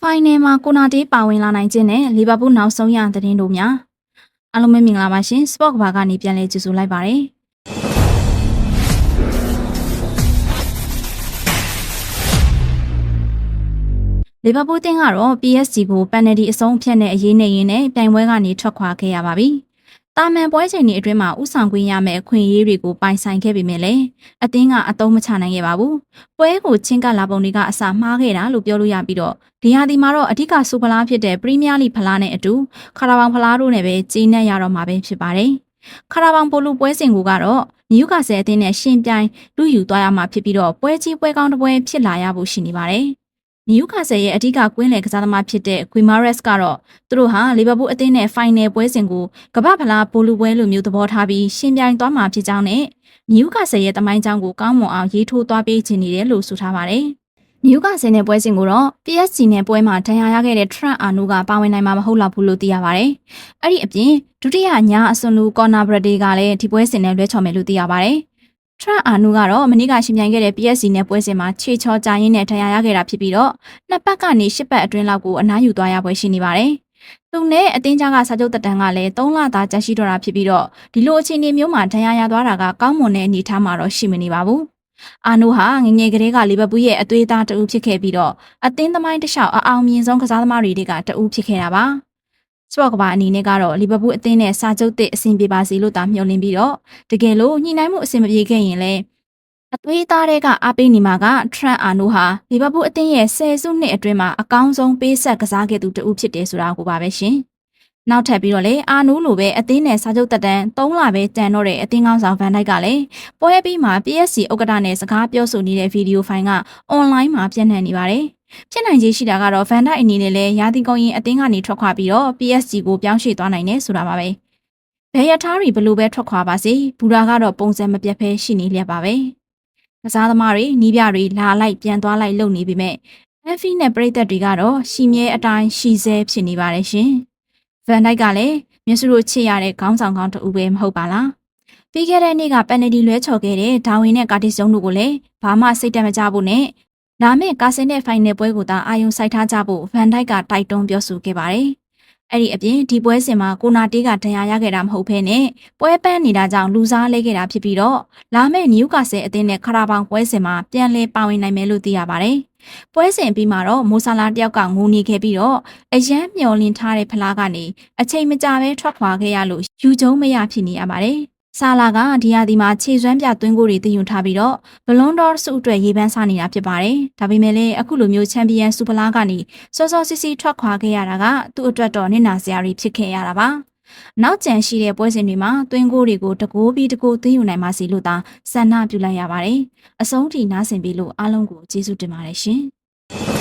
ဖိုင်နယ်မှာကိုနာတေးပါဝင်လာနိုင်ခြင်းနဲ့လီဗာပူးနောက်ဆုံးရသတင်းတို့များအားလုံးပဲမင်္ဂလာပါရှင်စပေါ့ကဘာကနေပြန်လည်ကြိုဆိုလိုက်ပါတယ်လီဗာပူးတင်းကတော့ PSG ကိုပန်နယ်တီအဆုံးအဖြတ်နဲ့အရေးနေရင်းနဲ့ပြိုင်ပွဲကနေထွက်ခွာခဲ့ရပါပြီတာမန်ပွဲချိန်တွေအတွင်းမှာဥဆောင်ခွင့်ရမယ့်အခွင့်အရေးတွေကိုပိုင်ဆိုင်ခဲ့ပေမဲ့လည်းအသင်းကအသုံးမချနိုင်ခဲ့ပါဘူး။ပွဲကိုချင်းကလာပုံတွေကအစာမှားခဲ့တာလို့ပြောလို့ရပြီးတော့ဒီဟာဒီမှာတော့အဓိကစူဖလားဖြစ်တဲ့ပရီးမီးယားလိဖလားနဲ့အတူခါရာဘောင်ဖလားတို့နဲ့ပဲကြီးနှက်ရတော့မှာပဲဖြစ်ပါတယ်။ခါရာဘောင်ပိုလူပွဲစဉ်ကိုကတော့နယူကာဆယ်အသင်းနဲ့ရှင်ပြိုင်လူယူသွားရမှာဖြစ်ပြီးတော့ပွဲကြီးပွဲကောင်းတစ်ပွဲဖြစ်လာရဖို့ရှိနေပါတယ်။နယူကာဆယ်ရဲ့အဓိကကွင်းလယ်ကစားသမားဖြစ်တဲ့ဂွီမာရက်စ်ကတော့သူတို့ဟာလီဗာပူးအသင်းနဲ့ဖိုင်နယ်ပွဲစဉ်ကိုကမ္ဘာ့ဖလားပိုလူပွဲလိုမျိုးသဘောထားပြီးရှင်ပြိုင်သွားမှာဖြစ်ကြောင်းနဲ့နယူကာဆယ်ရဲ့တမိုင်းကြောင်းကိုကောင်းမွန်အောင်ရေးထိုးသွားပေးခြင်းနေတယ်လို့ဆိုထားပါတယ်။နယူကာဆယ်နဲ့ပွဲစဉ်ကိုတော့ PSG နဲ့ပွဲမှာဒဏ်ရာရခဲ့တဲ့ထရန့်အာနူကပါဝင်နိုင်မှာမဟုတ်တော့ဘူးလို့သိရပါတယ်။အဲ့ဒီအပြင်ဒုတိယညာအစွန်လူကော်နာဘရဒေကလည်းဒီပွဲစဉ်နဲ့လွဲချော်မယ်လို့သိရပါတယ်။ထရန့်အာနူကတော့မနေ့ကရှင်ပြိုင်ခဲ့တဲ့ PSG နဲ့ပွဲစဉ်မှာခြေချောကြရင်းနဲ့ဒဏ်ရာရခဲ့တာဖြစ်ပြီးတော့နှစ်ပတ်ကနေ10ပတ်အတွင်းလောက်ကိုအနားယူသွားရပွဲရှိနေပါတယ်။သူနဲ့အတင်းကြားကစာချုပ်တက်တန်းကလည်း3လသားကြာရှိတော့တာဖြစ်ပြီးတော့ဒီလိုအခြေအနေမျိုးမှာဒဏ်ရာရသွားတာကကောင်းမွန်တဲ့အနေအထားမှာတော့ရှိမနေပါဘူး။အာနူဟာငငယ်ကလေးကလီဗာပူးရဲ့အသွေးသားတဦးဖြစ်ခဲ့ပြီးတော့အသင်းသမိုင်းတစ်လျှောက်အအောင်မြင်ဆုံးကစားသမားတွေကတဦးဖြစ်ခဲ့တာပါ။စပေါ့ကဘာအနေနဲ့ကတော့လီဗာပူးအသင်းနဲ့စာချုပ်သစ်အဆင်ပြေပါစေလို့သာမျှော်လင့်ပြီးတော့တကယ်လို့ညှိနှိုင်းမှုအဆင်မပြေခဲ့ရင်လည်းအသွေးသားတွေကအားပေးနေမှာကထရန့်အာနူဟာလီဗာပူးအသင်းရဲ့10စုနှစ်အတွင်းမှာအကောင်းဆုံးပေးဆက်ကစားခဲ့သူတဦးဖြစ်တယ်ဆိုတာကိုပါပဲရှင်။နောက်ထပ်ပြီးတော့လေအာနူလိုပဲအသင်းနဲ့စာချုပ်တက်တန်း3လပဲတန်တော့တဲ့အသင်းကောင်းဆောင်ဗန်ဒိုက်ကလည်းပွဲပြီးမှာ PSG ဥက္ကဋ္ဌနဲ့စကားပြောဆိုနေတဲ့ဗီဒီယိုဖိုင်ကအွန်လိုင်းမှာပြန့်နှံ့နေပါတယ်။ဖြစ်နိုင်ခြေရှိတာကတော့ဗန်ဒိုက်အနေနဲ့လည်းရာသီကုန်ရင်အသင်းကနေထွက်ခွာပြီးတော့ PSG ကိုပြောင်းရွှေ့သွားနိုင်တယ်ဆိုတာပါပဲ။ဘယ်ရထားတွေဘလို့ပဲထွက်ခွာပါစေဘူရာကတော့ပုံစံမပြတ်ဖဲရှိနေလျက်ပါပဲ။ကစားသမားတွေနီးပြတွေလာလိုက်ပြန်သွားလိုက်လုပ်နေပေမဲ့အက်ဖီနဲ့ပရိသတ်တွေကတော့ရှီမြဲအတိုင်းရှီဆဲဖြစ်နေပါတယ်ရှင်။ဗန်ဒိုက်ကလည်းမျက်စုတို့ချစ်ရတဲ့ခေါင်းဆောင်ကောင်းတူပဲမဟုတ်ပါလား။ပြီးခဲ့တဲ့နေ့ကပန်နယ်တီလွဲချော်ခဲ့တဲ့ဒါဝင်နဲ့ကာတီစုံတို့ကိုလည်းဘာမှစိတ်တက်မကြဘူးနဲ့လာမယ့်ကာဆင်နဲ့ဖိုင်နယ်ပွဲကိုသာအာယုံစိုက်ထားကြဖို့ဗန်ဒိုက်ကတိုက်တွန်းပြောဆိုခဲ့ပါတယ်။အဲ့ဒီအပြင်ဒီပွဲစဉ်မှာကိုနာတေးကဒဏ်ရာရခဲ့တာမဟုတ်ဘဲနဲ့ပွဲပန်းနေတာကြောင့်လူစားလဲခဲ့တာဖြစ်ပြီးတော့လာမယ့်နယူကာဆယ်အသင်းနဲ့ခရာဘောင်ပွဲစဉ်မှာပြန်လည်ပါဝင်နိုင်မယ်လို့သိရပါတယ်။ပွဲစဉ်ပြီးမှာတော့မိုဆာလာတယောက်ကငိုနေခဲ့ပြီးတော့အရန်မျောလင်းထားတဲ့ဖလားကနေအချိန်မကြာပဲထွက်ခွာခဲ့ရလို့ယူကျုံမရဖြစ်နေရပါတယ်။ဆာလာကဒီဟာဒီမှာခြေစွမ်းပြသွင်းကိုတွေတည်ယူထားပြီးတော့ဘလွန်ဒေါဆုအတွက်ရေးပန်းစားနေတာဖြစ်ပါတယ်။ဒါပေမဲ့လည်းအခုလိုမျိုးချန်ပီယံစူဖလားကနေစောစောစီးစီးထွက်ခွာခဲ့ရတာကသူ့အတွက်တော့နစ်နာစရာတွေဖြစ်ခဲ့ရတာပါ။နောက်ကျန်ရှိတဲ့ပွဲစဉ်တွေမှာသွင်းကိုတွေကိုတကိုးပြီးတကိုးသိယူနိုင်ပါစီလို့သာဆန္ဒပြုလိုက်ရပါတယ်။အဆုံးထိနားဆင်ပြီးလို့အားလုံးကိုကျေးဇူးတင်ပါတယ်ရှင်။